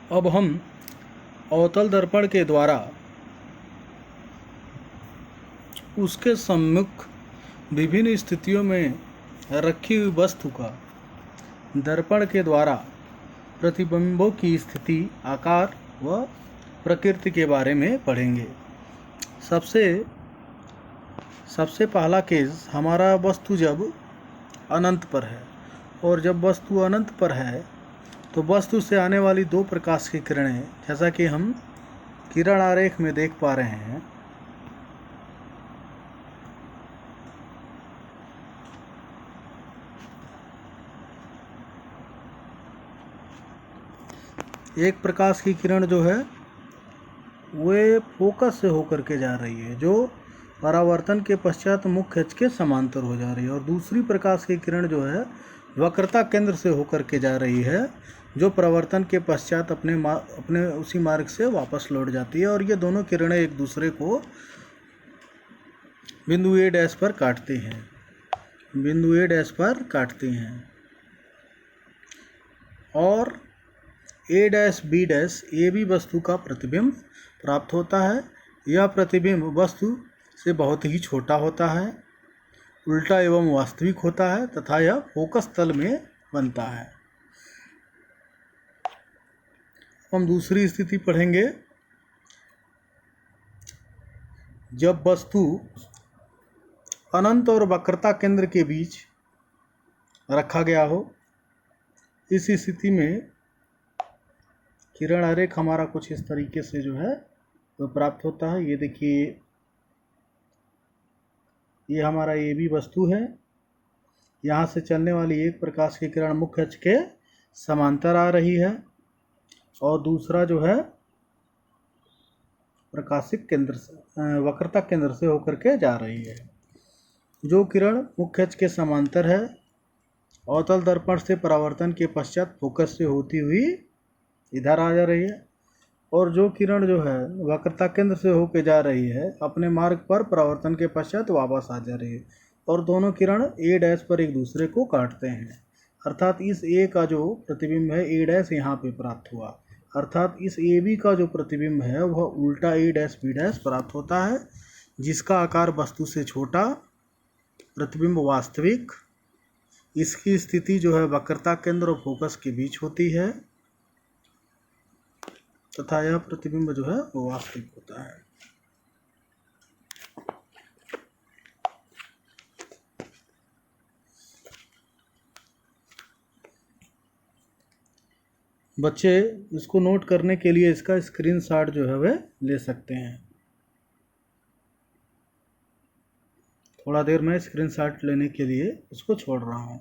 अब हम अवतल दर्पण के द्वारा उसके सम्मुख विभिन्न स्थितियों में रखी हुई वस्तु का दर्पण के द्वारा प्रतिबिंबों की स्थिति, आकार व प्रकृति के बारे में पढ़ेंगे। सबसे पहला केस हमारा वस्तु जब अनंत पर है, और जब वस्तु अनंत पर है तो वस्तु से आने वाली दो प्रकाश की किरणें, जैसा कि हम किरण आरेख में देख पा रहे हैं, एक प्रकाश की किरण जो है वे फोकस से होकर के जा रही है, जो परावर्तन के पश्चात मुख्य अक्ष के समांतर हो जा रही है, और दूसरी प्रकाश की किरण जो है वक्रता केंद्र से होकर के जा रही है, जो प्रवर्तन के पश्चात अपने उसी मार्ग से वापस लौट जाती है। और ये दोनों किरणें एक दूसरे को बिंदु A' पर काटती हैं, बिंदु A' पर काटती हैं, और A' B' वस्तु का प्रतिबिंब प्राप्त होता है। यह प्रतिबिंब वस्तु से बहुत ही छोटा होता है, उल्टा एवं वास्तविक होता है तथा यह फोकस तल में बनता है। हम दूसरी स्थिति पढ़ेंगे। जब वस्तु अनंत और वक्रता केंद्र के बीच रखा गया हो, इस स्थिति में किरण आरेख हमारा कुछ इस तरीके से जो है वो प्राप्त होता है। ये देखिए, ये हमारा AB वस्तु है। यहाँ से चलने वाली एक प्रकाश की किरण मुख्य अक्ष के समांतर आ रही है, और दूसरा जो है प्रकाशिक केंद्र से, वक्रता केंद्र से होकर के जा रही है। जो किरण मुख्य अक्ष के समांतर है, अवतल दर्पण से परावर्तन के पश्चात फोकस से होती हुई इधर आ जा रही है, और जो किरण जो है वक्रता केंद्र से होकर जा रही है, अपने मार्ग पर परावर्तन के पश्चात वापस आ जा रही है, और दोनों किरण A' पर एक दूसरे को काटते हैं। अर्थात इस A का जो प्रतिबिंब है A' यहाँ पे प्राप्त हुआ, अर्थात इस AB का जो प्रतिबिंब है वह उल्टा A', B' प्राप्त होता है, जिसका आकार वस्तु से छोटा, प्रतिबिंब वास्तविक, इसकी स्थिति जो है वक्रता केंद्र और फोकस के बीच होती है, तथा यह प्रतिबिंब जो है वो वास्तविक होता है। बच्चे इसको नोट करने के लिए इसका स्क्रीनशॉट जो है वह ले सकते हैं। थोड़ा देर मैं स्क्रीनशॉट लेने के लिए इसको छोड़ रहा हूँ।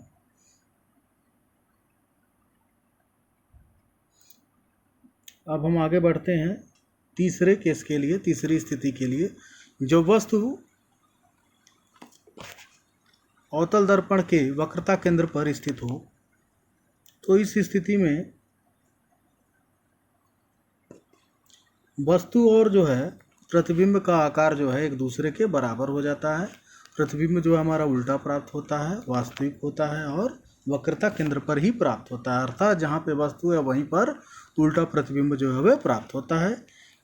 अब हम आगे बढ़ते हैं तीसरे केस के लिए, तीसरी स्थिति के लिए। जो वस्तु अवतल दर्पण के वक्रता केंद्र पर स्थित हो, तो इस स्थिति में वस्तु और जो है प्रतिबिंब का आकार जो है एक दूसरे के बराबर हो जाता है। प्रतिबिंब जो हमारा उल्टा प्राप्त होता है, वास्तविक होता है, और वक्रता केंद्र पर ही प्राप्त होता है, अर्थात जहाँ पे वस्तु है वहीं पर उल्टा प्रतिबिंब जो है वह प्राप्त होता है।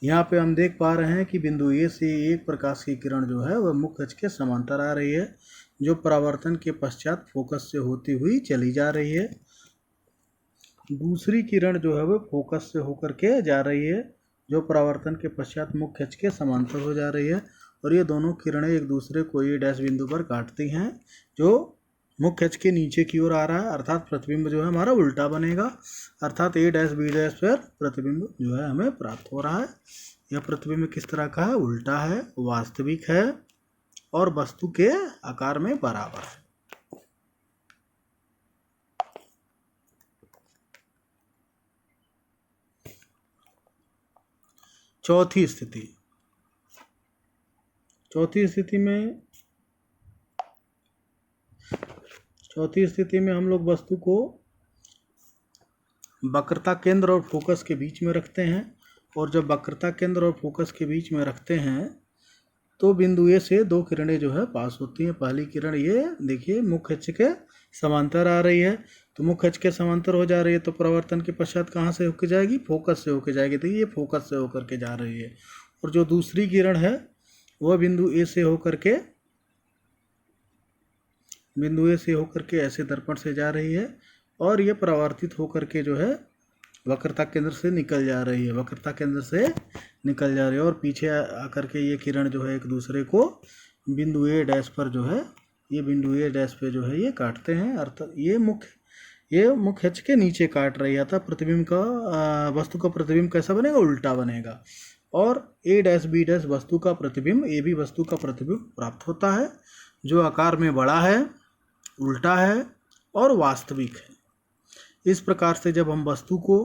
यहाँ पे हम देख पा रहे हैं कि बिंदु A से एक प्रकाश की किरण जो है वह मुख्य अक्ष के समांतर आ रही है, जो परावर्तन के पश्चात फोकस से होती हुई चली जा रही है। दूसरी किरण जो है वह फोकस से होकर के जा रही है, जो परावर्तन के पश्चात मुख्य अक्ष के समांतर हो जा रही है, और ये दोनों किरणें एक दूसरे को A' बिंदु पर काटती हैं, जो मुख्य अक्ष के नीचे की ओर आ रहा है, अर्थात प्रतिबिंब जो है हमारा उल्टा बनेगा, अर्थात A', B' पर प्रतिबिंब जो है हमें प्राप्त हो रहा है। यह प्रतिबिंब किस तरह का है? उल्टा है, वास्तविक है, और वस्तु के आकार में बराबर है। चौथी स्थिति में हम लोग वस्तु को वक्रता केंद्र और फोकस के बीच में रखते हैं, और जब वक्रता केंद्र और फोकस के बीच में रखते हैं तो बिंदु A से दो किरणें जो है पास होती हैं। पहली किरण ये देखिए मुख्य अक्ष के समांतर आ रही है, तो मुख्य अक्ष के समांतर हो जा रही है, तो परावर्तन के पश्चात कहाँ से होकर जाएगी, फोकस से होकर जाएगी। तो ये फोकस से होकर के जा रही है। और जो दूसरी किरण है वह बिंदु ए से होकर के ऐसे दर्पण से जा रही है, और ये परावर्तित होकर के जो है वक्रता केंद्र से निकल जा रही है, और पीछे आकर के ये किरण जो है एक दूसरे को बिंदु ए डैश पर जो है, ये बिंदु ए डैश पे जो है ये काटते हैं। अर्थात ये मुख्य अक्ष के नीचे काट रही है। अतः प्रतिबिंब का वस्तु का प्रतिबिंब कैसा बनेगा, उल्टा बनेगा। और ए डैश बी डैश वस्तु का प्रतिबिंब, ए बी वस्तु का प्रतिबिंब प्राप्त होता है, जो आकार में बड़ा है, उल्टा है और वास्तविक है। इस प्रकार से जब हम वस्तु को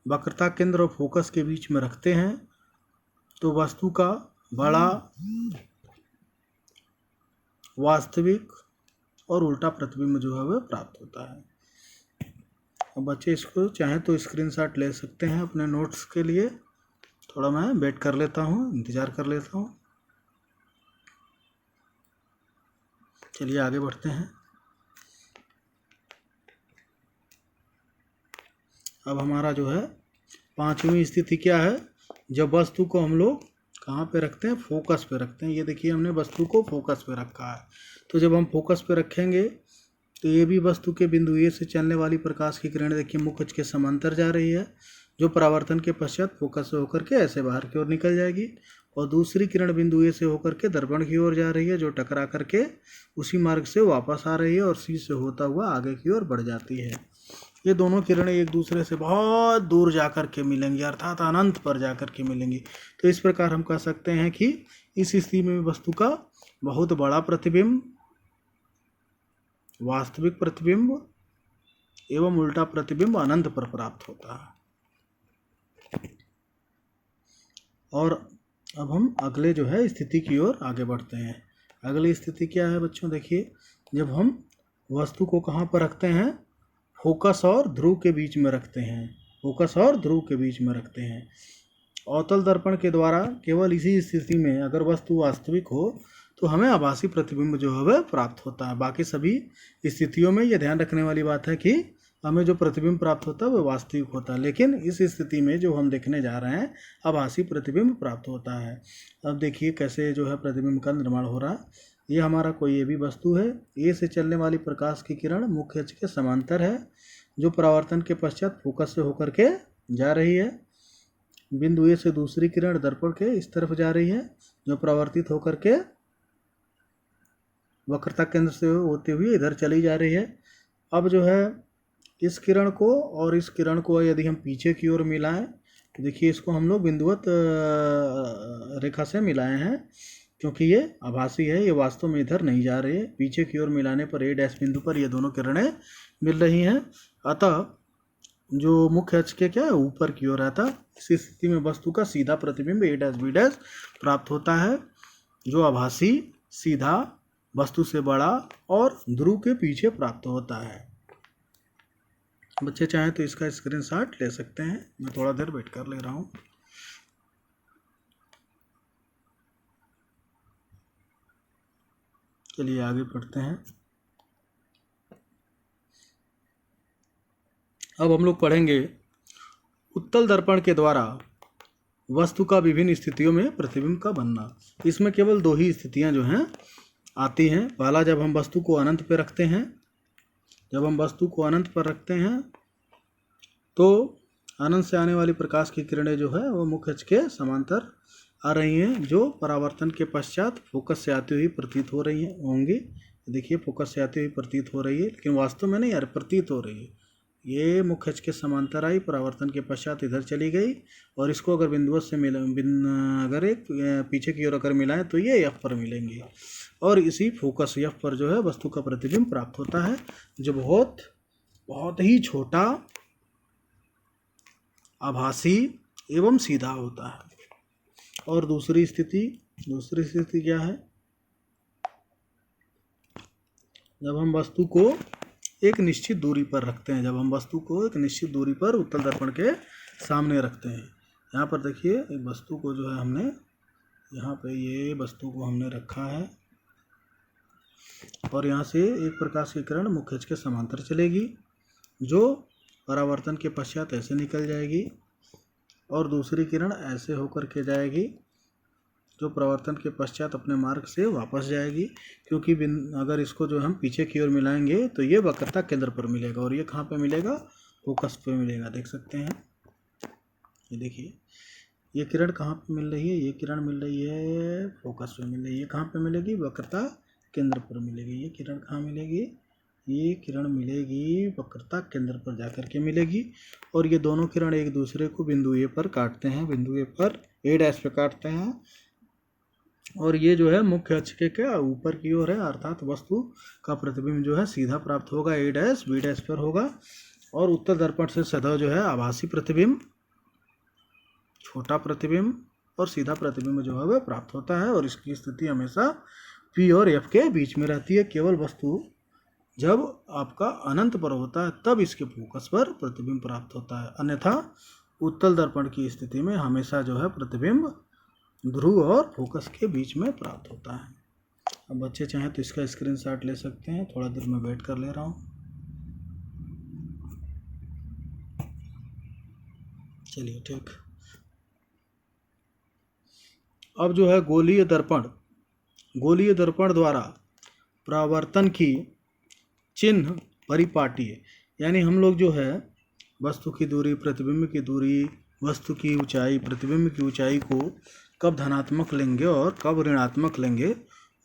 वक्रता केंद्र और फोकस के बीच में रखते हैं तो वस्तु का बड़ा, वास्तविक और उल्टा प्रतिबिंब जो है वह प्राप्त होता है। अब बच्चे इसको चाहें तो स्क्रीनशॉट ले सकते हैं अपने नोट्स के लिए। थोड़ा मैं वेट कर लेता हूँ, इंतज़ार कर लेता हूँ। चलिए आगे बढ़ते हैं। अब हमारा जो है पांचवी स्थिति क्या है, जब वस्तु को हम लोग कहाँ पे रखते हैं, फोकस पे रखते हैं। ये देखिए हमने वस्तु को फोकस पे रखा है। तो जब हम फोकस पे रखेंगे तो ये भी वस्तु के बिंदु ए से चलने वाली प्रकाश की किरण देखिए मुख्य अक्ष के समांतर जा रही है, जो परावर्तन के पश्चात फोकस से होकर के ऐसे बाहर की ओर निकल जाएगी। और दूसरी किरण बिंदु ए से होकर के दर्पण की ओर जा रही है, जो टकरा करके उसी मार्ग से वापस आ रही है और सी से होता हुआ आगे की ओर बढ़ जाती है। ये दोनों किरणें एक दूसरे से बहुत दूर जाकर के मिलेंगी, अर्थात अनंत पर जाकर के मिलेंगी। तो इस प्रकार हम कह सकते हैं कि इस स्थिति में वस्तु का बहुत बड़ा प्रतिबिंब, वास्तविक प्रतिबिंब एवं उल्टा प्रतिबिंब अनंत पर प्राप्त होता है। और अब हम अगले जो है स्थिति की ओर आगे बढ़ते हैं। अगली स्थिति क्या है बच्चों, देखिए जब हम वस्तु को कहाँ पर रखते हैं, फोकस और ध्रुव के बीच में रखते हैं। अवतल दर्पण के द्वारा केवल इसी स्थिति में अगर वस्तु वास्तविक हो तो हमें आभासी प्रतिबिंब जो है वह प्राप्त होता है। बाकी सभी स्थितियों में यह ध्यान रखने वाली बात है कि हमें जो प्रतिबिंब प्राप्त होता है वह वास्तविक होता है, लेकिन इस स्थिति में जो हम देखने जा रहे हैं आभासी प्रतिबिंब प्राप्त होता है। अब देखिए कैसे जो है प्रतिबिंब का निर्माण हो रहा है। ये हमारा कोई ए भी वस्तु है, ए से चलने वाली प्रकाश की किरण मुख्य अक्ष के समांतर है, जो परावर्तन के पश्चात फोकस से होकर के जा रही है। बिंदु ए से दूसरी किरण दर्पण के इस तरफ जा रही है, जो परावर्तित होकर के वक्रता केंद्र से होते हुए इधर चली जा रही है। अब जो है इस किरण को और इस किरण को यदि हम पीछे की ओर मिलाएं तो देखिए इसको हम लोग बिंदुवत रेखा से मिलाए हैं, क्योंकि ये आभासी है, ये वास्तव में इधर नहीं जा रही है। पीछे की ओर मिलाने पर ए डैश बिंदु पर ये दोनों किरणें मिल रही हैं। अतः जो मुख्य अक्ष के क्या है ऊपर की ओर आता, इस स्थिति में वस्तु का सीधा प्रतिबिंब ए डैश बी डैश प्राप्त होता है, जो आभासी, सीधा, वस्तु से बड़ा और ध्रुव के पीछे प्राप्त होता है। बच्चे चाहें तो इसका स्क्रीनशॉट ले सकते हैं। मैं थोड़ा देर वेट कर ले रहा हूँ। चलिए आगे बढ़ते हैं। अब हम लोग पढ़ेंगे उत्तल दर्पण के द्वारा वस्तु का विभिन्न स्थितियों में प्रतिबिंब का बनना। इसमें केवल दो ही स्थितियां जो हैं आती हैं। पहला, जब हम वस्तु को अनंत पर रखते हैं, तो अनंत से आने वाली प्रकाश की किरणें जो है वो मुख्य अक्ष के समांतर आ रही हैं, जो परावर्तन के पश्चात फोकस से आती हुई प्रतीत हो रही होंगी। देखिए फोकस से आती हुई प्रतीत हो रही है, लेकिन वास्तव में नहीं यार, प्रतीत हो रही है। ये मुख्य अक्ष के समांतर आई, परावर्तन के पश्चात इधर चली गई, और इसको अगर बिंदुवत से अगर एक पीछे की ओर अगर मिलाएं तो ये एफ पर मिलेंगी, और इसी फोकस एफ पर जो है वस्तु का प्रतिबिंब प्राप्त होता है, जो बहुत बहुत ही छोटा, आभासी एवं सीधा होता है। और दूसरी स्थिति क्या है, जब हम वस्तु को एक निश्चित दूरी पर रखते हैं, उत्तल दर्पण के सामने रखते हैं। यहाँ पर देखिए वस्तु को जो है हमने यहाँ पे ये वस्तु को हमने रखा है, और यहाँ से एक प्रकाश की किरण मुख्य अक्ष के समांतर चलेगी, जो परावर्तन के पश्चात ऐसे निकल जाएगी, और दूसरी किरण ऐसे होकर के जाएगी, जो प्रवर्तन के पश्चात अपने मार्ग से वापस जाएगी। क्योंकि अगर इसको जो हम पीछे की ओर मिलाएंगे तो ये वक्रता केंद्र पर मिलेगा, और ये कहाँ पे मिलेगा, फोकस पे मिलेगा। देख सकते हैं, ये देखिए, ये किरण कहाँ पे मिल रही है, ये किरण मिल रही है फोकस पे मिल रही है। ये कहाँ पे मिलेगी, वक्रता केंद्र पर मिलेगी। ये किरण कहाँ मिलेगी, ये किरण मिलेगी वक्रता केंद्र पर जाकर के मिलेगी, और ये दोनों किरण एक दूसरे को बिंदु ए पर काटते हैं, बिंदु ए पर ए डैश पे काटते हैं, और ये जो है मुख्य अक्ष के क्या ऊपर की ओर है, अर्थात वस्तु का प्रतिबिंब जो है सीधा प्राप्त होगा, ए डैश बी डैश पर होगा, और उत्तल दर्पण से सदैव जो है आभासी प्रतिबिंब, छोटा प्रतिबिंब और सीधा प्रतिबिंब जो है वह प्राप्त होता है, और इसकी स्थिति हमेशा पी और एफ के बीच में रहती है। केवल वस्तु जब आपका अनंत पर होता है तब इसके फोकस पर प्रतिबिंब प्राप्त होता है, अन्यथा उत्तल दर्पण की स्थिति में हमेशा जो है प्रतिबिंब ध्रुव और फोकस के बीच में प्राप्त होता है। अब बच्चे चाहें तो इसका स्क्रीनशॉट ले सकते हैं, थोड़ा देर में वेट कर ले रहा हूँ। चलिए ठीक। अब जो है गोलीय दर्पण द्वारा परावर्तन की चिन्ह परिपाटी, यानी हम लोग जो है वस्तु की दूरी, प्रतिबिंब की दूरी, वस्तु की ऊंचाई, प्रतिबिंब की ऊंचाई को कब धनात्मक लेंगे और कब ऋणात्मक लेंगे,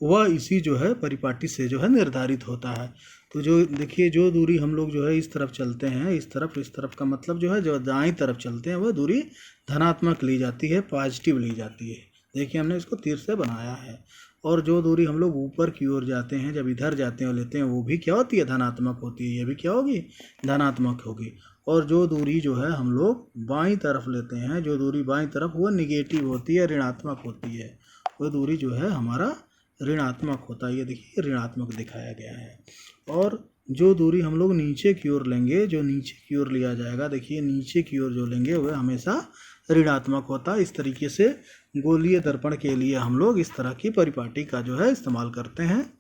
वह इसी जो है परिपाटी से जो है निर्धारित होता है। तो जो देखिए, जो दूरी हम लोग जो है इस तरफ चलते हैं, इस तरफ का मतलब जो है जो दाईं तरफ चलते हैं वह दूरी धनात्मक ली जाती है, पॉजिटिव ली जाती है। देखिए, हमने इसको तीर से बनाया है। और जो दूरी हम लोग ऊपर की ओर जाते हैं, जब इधर जाते हैं और लेते हैं, वो भी क्या होती है, धनात्मक होती है। ये भी क्या होगी, धनात्मक होगी। और जो दूरी जो है हम लोग बाईं तरफ लेते हैं, जो दूरी बाईं तरफ, वो निगेटिव होती है, ऋणात्मक होती है। वो दूरी जो है हमारा ऋणात्मक होता है। ये देखिए, ऋणात्मक दिखाया गया है। और जो दूरी हम लोग नीचे की ओर लेंगे, जो नीचे की ओर लिया जाएगा, देखिए नीचे की ओर जो लेंगे वह हमेशा ऋणात्मक होता है। इस तरीके से गोलीय दर्पण के लिए हम लोग इस तरह की परिपाटी का जो है इस्तेमाल करते हैं।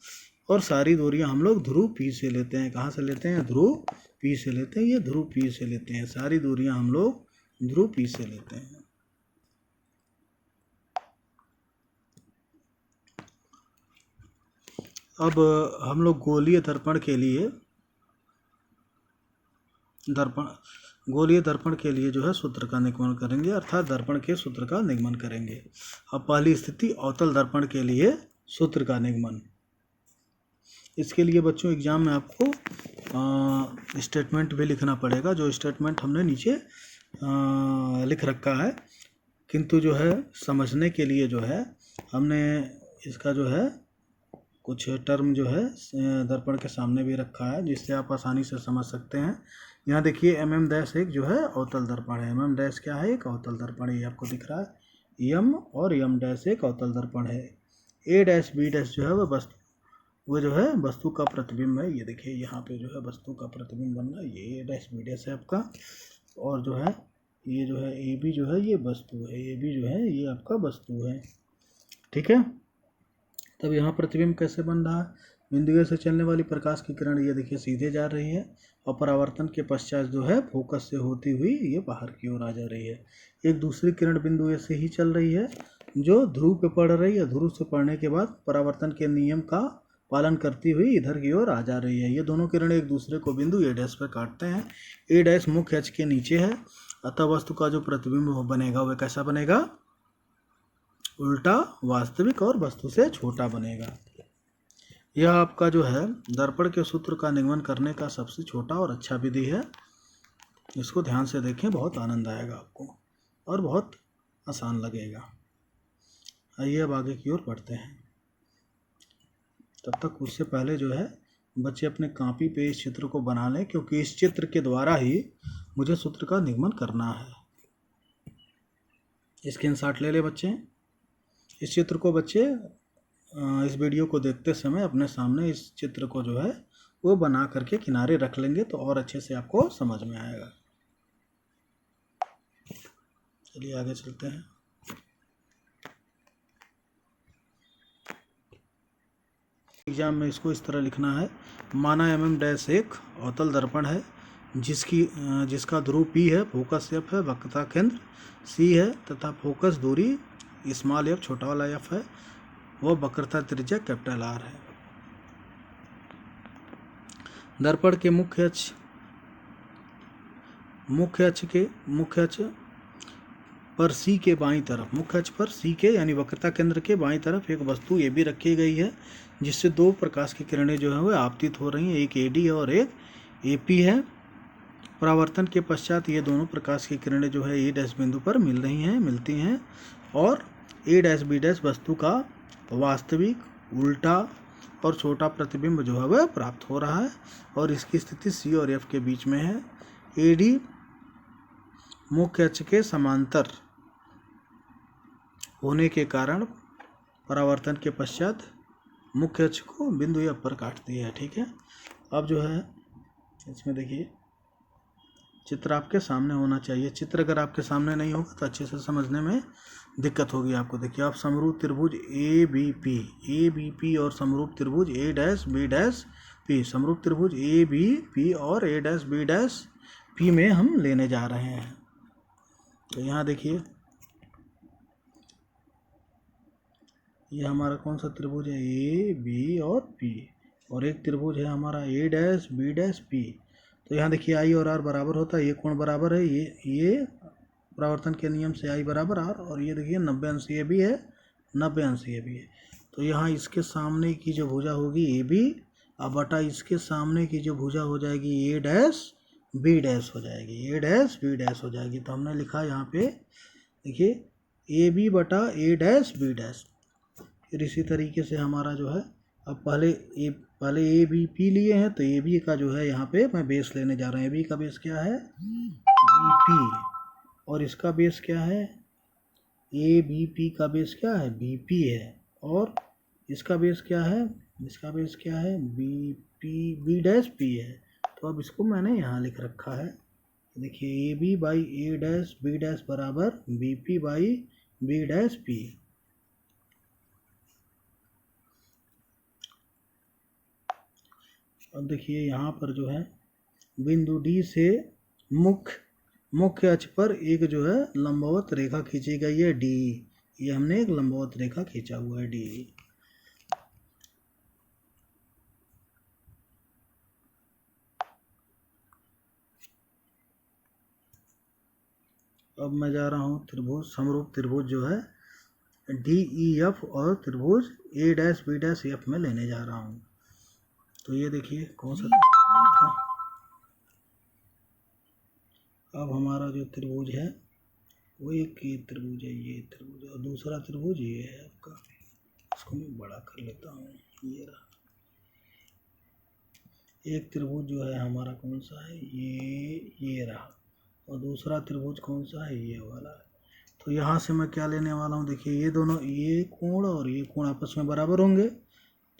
और सारी दूरियां हम लोग ध्रुव पी से लेते हैं। कहाँ से लेते हैं, ध्रुव पी से लेते हैं। ये ध्रुव पी से लेते हैं, सारी दूरियां हम लोग ध्रुव पी से लेते हैं। अब हम लोग गोलीय दर्पण के लिए जो है सूत्र का निगमन करेंगे, अर्थात दर्पण के सूत्र का निगमन करेंगे। अब पहली स्थिति, अवतल दर्पण के लिए सूत्र का निगमन। इसके लिए बच्चों एग्जाम में आपको स्टेटमेंट भी लिखना पड़ेगा, जो स्टेटमेंट हमने नीचे लिख रखा है, किंतु जो है समझने के लिए जो है हमने इसका जो है कुछ टर्म जो है दर्पण के सामने भी रखा है, जिससे आप आसानी से समझ सकते हैं। यहाँ देखिए, MM-1 जो है अवतल दर्पण है। MM- क्या है, एक अवतल दर्पण, ये आपको दिख रहा है। M और M- एक अवतल दर्पण है। A-B- जो है वो जो है वस्तु का प्रतिबिंब है। ये देखिए, यहाँ पे जो है वस्तु का प्रतिबिंब बन रहा है, ये A-B- है आपका। और जो है ये जो है AB जो है ये वस्तु है, AB जो है ये आपका वस्तु है। ठीक है। तब यहाँ प्रतिबिंब कैसे बन रहा है, बिंदु से चलने वाली प्रकाश की किरण ये देखिए सीधे जा रही है, और परावर्तन के पश्चात जो है फोकस से होती हुई ये बाहर की ओर आ जा रही है। एक दूसरी किरण बिंदु से ही चल रही है, जो ध्रुव पे पड़ रही है। ध्रुव से पड़ने के बाद परावर्तन के नियम का पालन करती हुई इधर की ओर आ जा रही है। ये दोनों किरण एक दूसरे को बिंदु A' पर काटते हैं। A' मुख्य अक्ष के नीचे है, अतः वस्तु का जो प्रतिबिंब बनेगा वह कैसा बनेगा, उल्टा वास्तविक और वस्तु से छोटा बनेगा। यह आपका जो है दर्पण के सूत्र का निगमन करने का सबसे छोटा और अच्छा विधि है। इसको ध्यान से देखें, बहुत आनंद आएगा आपको और बहुत आसान लगेगा। आइए अब आगे की ओर बढ़ते हैं। तब तक उससे पहले जो है बच्चे अपने कॉपी पे इस चित्र को बना लें, क्योंकि इस चित्र के द्वारा ही मुझे सूत्र का निगमन करना है। स्क्रीनशॉट ले ले बच्चे। इस चित्र को बच्चे इस वीडियो को देखते समय अपने सामने इस चित्र को जो है वो बना करके किनारे रख लेंगे तो और अच्छे से आपको समझ में आएगा। चलिए आगे चलते हैं। एग्जाम में इसको इस तरह लिखना है, माना mm' एक अवतल दर्पण है जिसका ध्रुव P है, फोकस F है, वक्रता केंद्र C है तथा फोकस दूरी स्मॉल f छोटा वाला f है, वह वक्रता त्रिज्या कैपिटल R है। दर्पण के मुख्य अक्ष पर C के बाईं तरफ, मुख्य अक्ष पर C के यानी वक्रता केंद्र के बाईं तरफ एक वस्तु AB रखी गई है जिससे दो प्रकाश की किरणें जो है वह आपतित हो रही हैं, एक AD और एक AP है। परावर्तन के पश्चात ये दोनों प्रकाश की किरणें जो है A' बिंदु पर मिलती हैं और A', वस्तु का वास्तविक उल्टा और छोटा प्रतिबिंब जो है वह प्राप्त हो रहा है और इसकी स्थिति C और F के बीच में है। AD मुख्य अक्ष के समांतर होने के कारण परावर्तन के पश्चात मुख्य अक्ष को बिंदु F पर काटती है। ठीक है, अब जो है इसमें देखिए चित्र आपके सामने होना चाहिए। चित्र अगर आपके सामने नहीं होगा तो अच्छे से समझने में दिक्कत होगी आपको। देखिए आप समरूप त्रिभुज ABP और समरूप त्रिभुज A'B'P, समरूप त्रिभुज ABP और A'B'P में हम लेने जा रहे हैं। तो यहाँ देखिए ये हमारा कौन सा त्रिभुज है, AB और P, और एक त्रिभुज है हमारा A'B'P। तो यहाँ देखिए I और R बराबर होता है, ये कोण बराबर है, ये परावर्तन के नियम से I बराबर R, और ये देखिए 90 अंश ये भी है, 90 अंश ये भी है। तो यहाँ इसके सामने की जो भुजा होगी AB अब बटा इसके सामने की जो भुजा हो जाएगी A'B' हो जाएगी, A'B' हो जाएगी। तो हमने लिखा यहाँ पे देखिए AB बटा A'B'। फिर इसी तरीके से हमारा जो है अब पहले ABP लिए हैं तो AB का जो है यहाँ पे मैं बेस लेने जा रहा हूँ। AB का बेस क्या है, BP, और इसका बेस क्या है, ABP का बेस क्या है, BP है, और इसका बेस क्या है, B'P है। तो अब इसको मैंने यहाँ लिख रखा है, देखिए AB बाई A'B' बराबर BP बाई B'P। अब देखिए यहाँ पर जो है बिंदु D से मुख्य अक्ष पर एक जो है लंबवत रेखा खींची गई है D, ये हमने एक लंबवत रेखा खींचा हुआ है D। अब मैं जा रहा हूँ त्रिभुज, समरूप त्रिभुज जो है DEF और त्रिभुज A'B' में लेने जा रहा हूँ। तो ये देखिए कौन सा, अब हमारा जो त्रिभुज है वो एक ये त्रिभुज है, ये त्रिभुज, और दूसरा त्रिभुज ये है आपका, इसको मैं बड़ा कर लेता हूँ, ये रहा। एक त्रिभुज जो है हमारा कौन सा है, ये रहा, और दूसरा त्रिभुज कौन सा है, ये वाला है। तो यहाँ से मैं क्या लेने वाला हूँ, देखिए ये दोनों, ये कोण और ये कोण आपस में बराबर होंगे,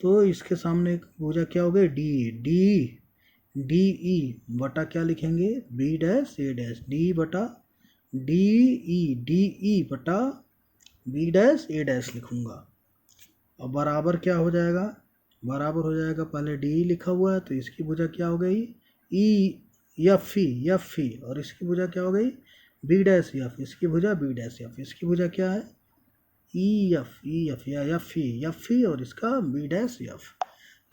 तो इसके सामने एक भुजा क्या हो गई, DE बटा क्या लिखेंगे, B'A', D बटा DE बटा B'A' लिखूंगा। अब बराबर क्या हो जाएगा, बराबर हो जाएगा, पहले DE लिखा हुआ है तो इसकी भुजा क्या हो गई, EFE, और इसकी भुजा क्या हो गई, B'F, इसकी भुजा B'F, इसकी भुजा क्या है, EF या FE, और इसका B'F।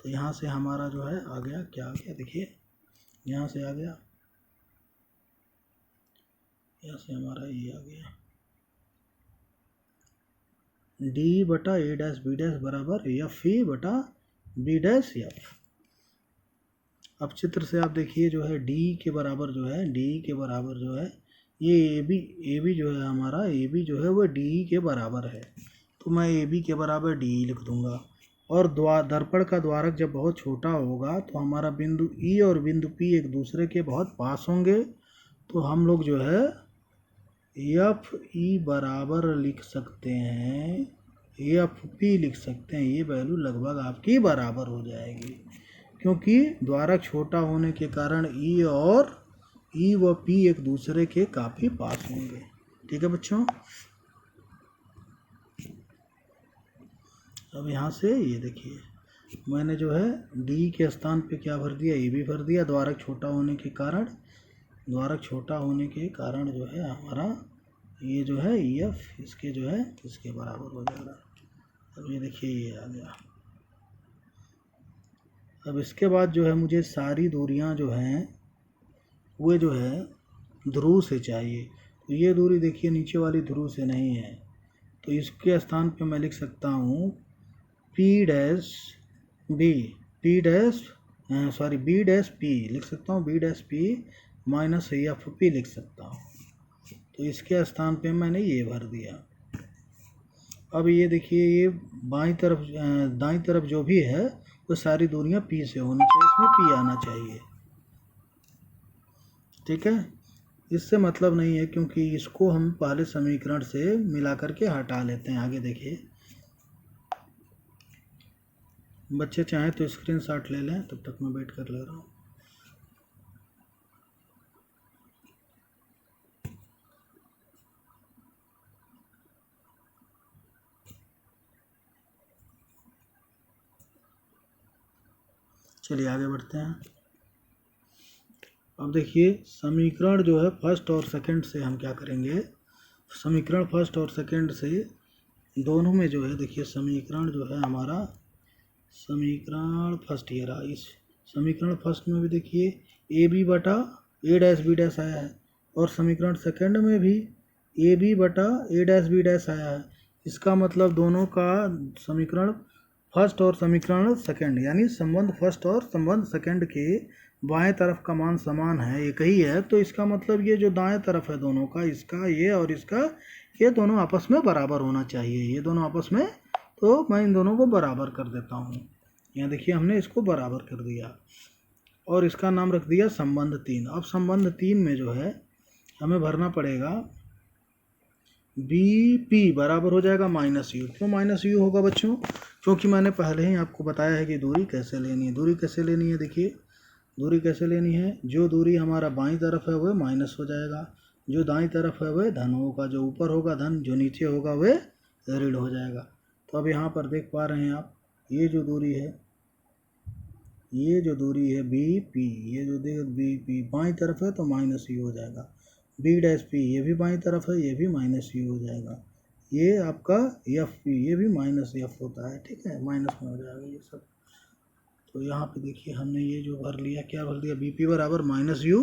तो यहाँ से हमारा जो है आ गया, क्या आ गया, देखिए यहाँ से आ गया, यहाँ से हमारा ये आ गया, D बटा A'B' बराबर FE बटा B'F। अब चित्र से आप देखिए जो है D के बराबर जो है ये AB जो है हमारा, AB जो है वो DE के बराबर है, तो मैं AB के बराबर DE लिख दूंगा। और दर्पण का द्वारक जब बहुत छोटा होगा तो हमारा बिंदु E और बिंदु P एक दूसरे के बहुत पास होंगे, तो हम लोग जो है FE बराबर लिख सकते हैं, FP लिख सकते हैं, ये वैल्यू लगभग आपकी बराबर हो जाएगी, क्योंकि द्वारक छोटा होने के कारण E व P एक दूसरे के काफ़ी पास होंगे। ठीक है बच्चों, अब यहाँ से ये देखिए मैंने जो है डी के स्थान पे क्या भर दिया, ए बी भर दिया। द्वारक छोटा होने के कारण, द्वारक छोटा होने के कारण जो है हमारा ये जो है ई एफ इसके जो है इसके बराबर हो जाएगा। अब ये देखिए ये आ गया। अब इसके बाद जो है मुझे सारी दूरियां जो हैं वो जो है ध्रुव से चाहिए। तो ये दूरी देखिए नीचे वाली ध्रुव से नहीं है, तो इसके स्थान पे मैं लिख सकता हूँ P dash B, P dash sorry B dash P लिख सकता हूँ, B dash P minus F P लिख सकता हूँ। तो इसके स्थान पे मैंने ये भर दिया। अब ये देखिए ये बाईं तरफ दाईं तरफ जो भी है वो सारी दूरियां पी से होनी चाहिए, इसमें पी आना चाहिए। ठीक है, इससे मतलब नहीं है क्योंकि इसको हम पहले समीकरण से मिला करके हटा लेते हैं। आगे देखिए, बच्चे चाहें तो स्क्रीनशॉट ले लें, तब तक मैं वेट कर ले रहा हूँ। चलिए आगे बढ़ते हैं। अब देखिए समीकरण जो है फर्स्ट और सेकंड से हम क्या करेंगे, समीकरण फर्स्ट और सेकंड से दोनों में जो है देखिए समीकरण जो है हमारा, समीकरण फर्स्ट ये रहा, इस समीकरण फर्स्ट में भी देखिए ए बी बटा ए डैश बी डैश आया है, और समीकरण सेकंड में भी ए बी बटा ए डैश बी डैश आया है। इसका मतलब दोनों का समीकरण फर्स्ट और समीकरण सेकंड यानी संबंध फर्स्ट और संबंध सेकंड के बाएं तरफ का मान समान है, एक ही है। तो इसका मतलब ये जो दाएं तरफ है दोनों का, इसका ये और इसका ये दोनों आपस में बराबर होना चाहिए, ये दोनों आपस में। तो मैं इन दोनों को बराबर कर देता हूँ। यहाँ देखिए हमने इसको बराबर कर दिया और इसका नाम रख दिया संबंध 3। अब संबंध 3 में जो है हमें भरना पड़ेगा बी पी बराबर हो जाएगा माइनस यू। क्यों माइनस यू होगा बच्चों? क्योंकि मैंने पहले ही आपको बताया है कि दूरी कैसे लेनी है। दूरी कैसे लेनी है, देखिए दूरी कैसे लेनी है, जो दूरी हमारा बाईं तरफ है वह माइनस हो जाएगा, जो दाईं तरफ है वह धन होगा, जो ऊपर होगा धन, जो नीचे होगा वह ऋण हो जाएगा। तो अब यहाँ पर देख पा रहे हैं आप, ये जो दूरी है, ये जो दूरी है बी पी, ये जो देखिए बी पी बाईं तरफ है तो माइनस यू हो जाएगा। बी डैश पी ये भी बाईं तरफ है, ये भी माइनस यू हो जाएगा। ये आपका एफ पी ये भी माइनस एफ होता है, ठीक है, माइनस में हो जाएगा ये सब। तो यहाँ पे देखिए हमने ये जो भर लिया, क्या भर दिया, बी पी बराबर minus you,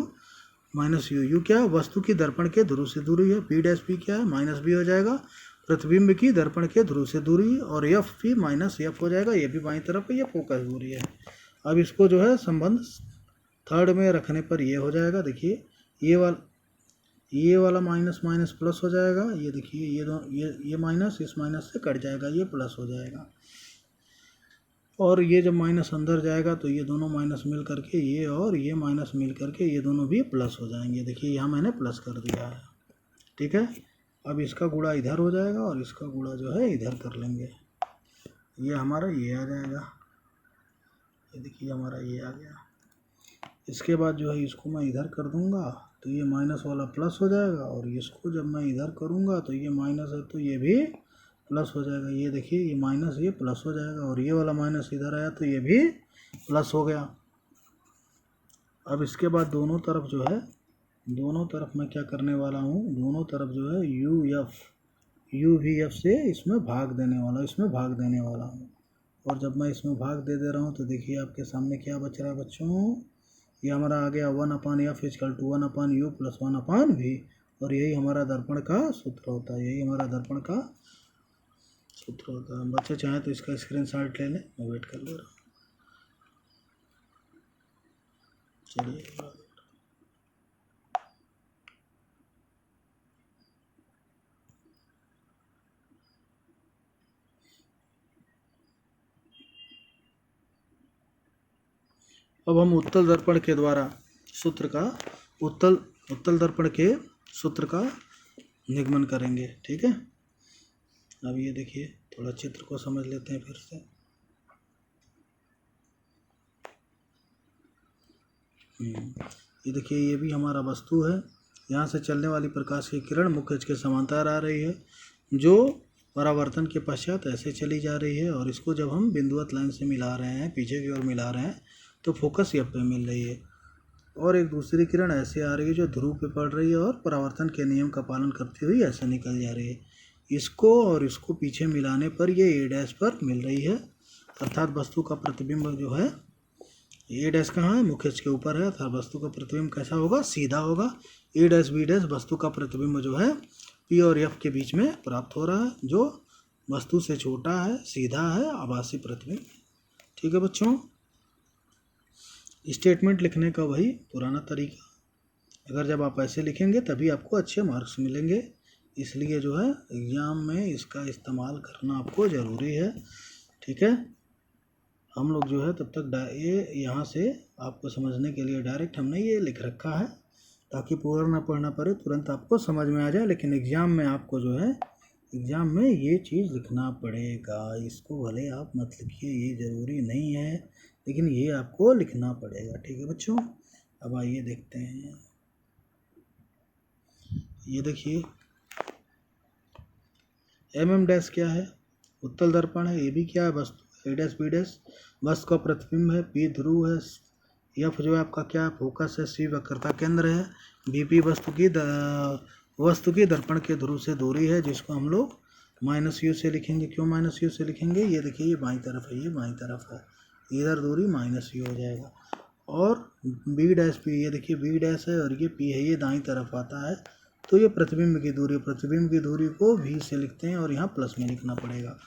minus you, you क्या वस्तु की दर्पण के ध्रुव से दूरी है, पी डैश पी क्या है माइनस बी हो जाएगा, प्रतिबिंब की दर्पण के ध्रुव से दूरी, और एफ पी माइनस एफ हो जाएगा, ये भी बाईं तरफ है, ये फोकस दूरी है। अब इसको जो है संबंध थर्ड में रखने पर ये हो जाएगा, देखिए ये वाला माइनस माइनस प्लस हो जाएगा, ये देखिए ये माइनस इस माइनस से कट जाएगा, ये प्लस हो जाएगा, और ये जब माइनस अंदर जाएगा तो ये दोनों माइनस मिल करके ये और ये माइनस मिल करके ये दोनों भी प्लस हो जाएंगे। देखिए यहाँ मैंने प्लस कर दिया है, ठीक है। अब इसका गुणा इधर हो जाएगा और इसका गुणा जो है इधर कर लेंगे, ये हमारा ये आ जाएगा, ये देखिए हमारा ये आ गया। इसके बाद जो है इसको मैं इधर कर दूंगा तो ये माइनस वाला प्लस हो जाएगा, और इसको जब मैं इधर करूंगा तो ये माइनस है तो ये भी प्लस हो जाएगा। ये देखिए ये माइनस ये प्लस हो जाएगा, और ये वाला माइनस इधर आया तो ये भी प्लस हो गया। अब इसके बाद दोनों तरफ जो है, दोनों तरफ मैं क्या करने वाला हूँ, दोनों तरफ जो है यू वी एफ से इसमें भाग देने वाला, इसमें भाग देने वाला हूँ। और जब मैं इसमें भाग दे रहा हूँ तो देखिए आपके सामने क्या बच रहा है बच्चों, ये हमारा आ गया 1/f equal to 1/u plus 1/v, और यही हमारा दर्पण का सूत्र होता है, यही हमारा दर्पण का सूत्र होता है। बच्चे चाहें तो इसका स्क्रीनशॉट ले लें, मैं वेट कर ले रहा हूँ। चलिए अब हम उत्तल दर्पण के द्वारा सूत्र का उत्तल दर्पण के सूत्र का निगमन करेंगे, ठीक है। अब ये देखिए थोड़ा चित्र को समझ लेते हैं फिर से। ये देखिए ये भी हमारा वस्तु है, यहाँ से चलने वाली प्रकाश की किरण मुख्य अक्ष के समांतर आ रही है, जो परावर्तन के पश्चात ऐसे चली जा रही है, और इसको जब हम बिंदुवत लाइन से मिला रहे हैं, पीछे की ओर मिला रहे हैं, तो फोकस एफ पे मिल रही है। और एक दूसरी किरण ऐसे आ रही है जो ध्रुव पे पड़ रही है और परावर्तन के नियम का पालन करती हुई ऐसे निकल जा रही है। इसको और इसको पीछे मिलाने पर ये ए डैश पर मिल रही है, अर्थात वस्तु का प्रतिबिंब जो है, ए डैश कहाँ है, मुख्य अक्ष के ऊपर है, अर्थात वस्तु का प्रतिबिंब कैसा होगा, सीधा होगा। ए डैश बी डैश वस्तु का प्रतिबिंब जो है पी और एफ के बीच में प्राप्त हो रहा है, जो वस्तु से छोटा है, सीधा है, आभासी प्रतिबिंब। ठीक है बच्चों, स्टेटमेंट लिखने का वही पुराना तरीका, अगर जब आप ऐसे लिखेंगे तभी आपको अच्छे मार्क्स मिलेंगे, इसलिए जो है एग्ज़ाम में इसका इस्तेमाल करना आपको ज़रूरी है। ठीक है, हम लोग जो है तब तक ये यहाँ से आपको समझने के लिए डायरेक्ट हमने ये लिख रखा है, ताकि पूरा ना पढ़ना पड़े, तुरंत आपको समझ में आ जाए। लेकिन एग्ज़ाम में आपको जो है एग्ज़ाम में ये चीज़ लिखना पड़ेगा, इसको भले आप मत लिखिए, ये ज़रूरी नहीं है, लेकिन ये आपको लिखना पड़ेगा। ठीक है बच्चों, अब आइए देखते हैं, ये देखिए एम डैश क्या है, उत्तल दर्पण है, ए बी क्या है, वस्तु, ए डैश बी डैश वस्तु का प्रतिबिंब है, पी ध्रुव है, एफ जो है आपका क्या है, फोकस है, सी वक्रता केंद्र है, बी पी वस्तु की दर्पण के ध्रुव से दूरी है, जिसको हम लोग माइनस यू से लिखेंगे। क्यों माइनस यू से लिखेंगे, ये देखिए ये बाईं तरफ है, ये बाईं तरफ है, इधर दूरी माइनस यू हो जाएगा। और बी डैश पी, ये देखिए बी डैश है और ये पी है, ये दाईं तरफ आता है, तो ये प्रतिबिंब की दूरी, प्रतिबिंब की दूरी को भी से लिखते हैं और यहाँ प्लस में लिखना पड़ेगा।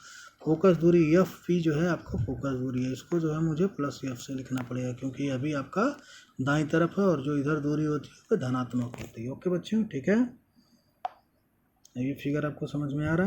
फोकस दूरी एफ पी जो है आपका फोकस दूरी है, इसको जो है मुझे प्लस एफ से लिखना पड़ेगा, क्योंकि अभी आपका दाईं तरफ है और जो इधर दूरी होती है वो धनात्मक होती है। ओके बच्चों, ठीक है, ये फिगर आपको समझ में आ रहा है।